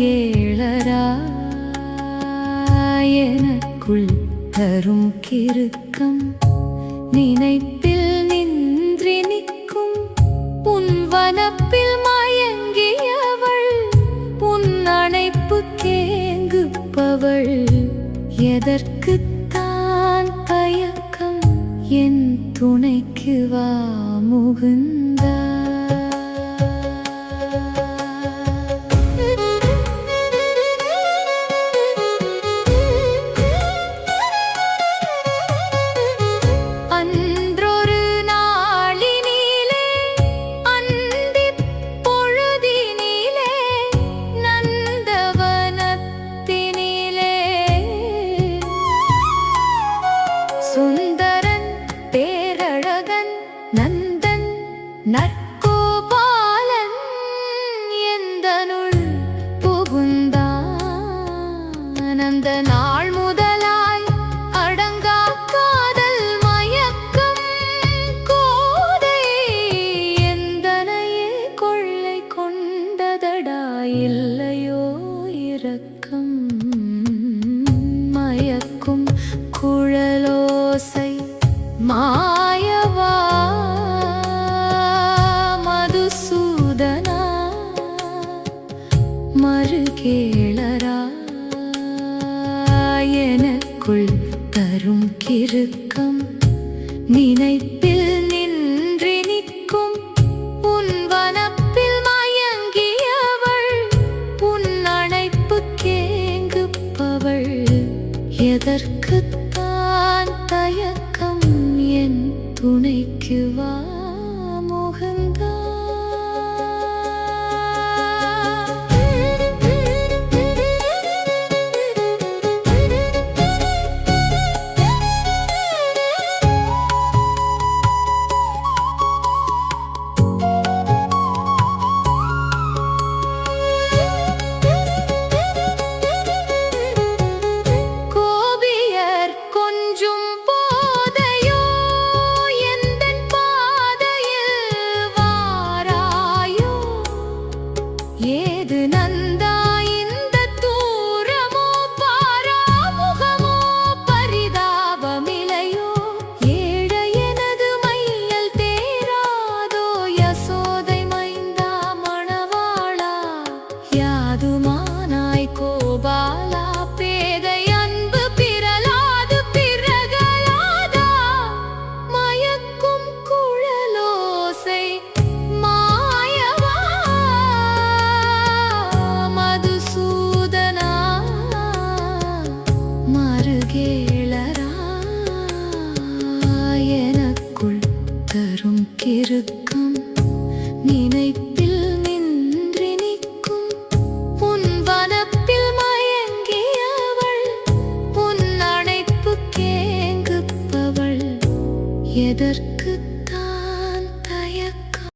மறுகேளரா எனக்குள் தரும் கிறுக்கம் நினைப்பில் நின்றி நிற்கும் உன் வனப்பில் மயங்கியவள் உன் அணைப்பு கேங்குப்பவள் எதற்குத்தான் தயக்கம் என் துணைக்கு வா முகுந்தா சுந்தரன் பேரழகன் நந்தன் நற்கோபாலன் எந்தனுள் புகுந்தான் அந்த நாள் முதலாய் அடங்கா காதல் மயக்கம் கோதை எந்தனையே கொள்ளை கொண்டதடா இல்லையோ இரக்கம் மயக்கும் குழலோசை மாயவா மதுசூதனா மறுகேளரா எனக்குள் தரும் கிறுக்கம் நினைப்பில் நின்றி நிற்கும் உன் வனப்பில் மயங்கியவள் உன் அணைப்பு கேங்குப்பவள் எதற்குத்தான் தயக்கம் என் துணைக்கு வா முகுந்தா ஏது நந்தா இந்த தூரமோ பாராமுகமோ பரிதாபமிலையோ ஏழை எனது மையல் தேராதோ யசோதை மைந்தா மணவாளா யாதுமானாய் கோபாலா பேதை அன்பு பிறலாது பிறகலாதா மயக்கும் குழலோசை மறுகேளரா எனக்குள் தரும் கிறுக்கம் நினைப்பில் நின்றி நிற்கும் உன் வனப்பில் மயங்கியவள் உன் அணைப்பு கேங்குப்பவள் எதற்கு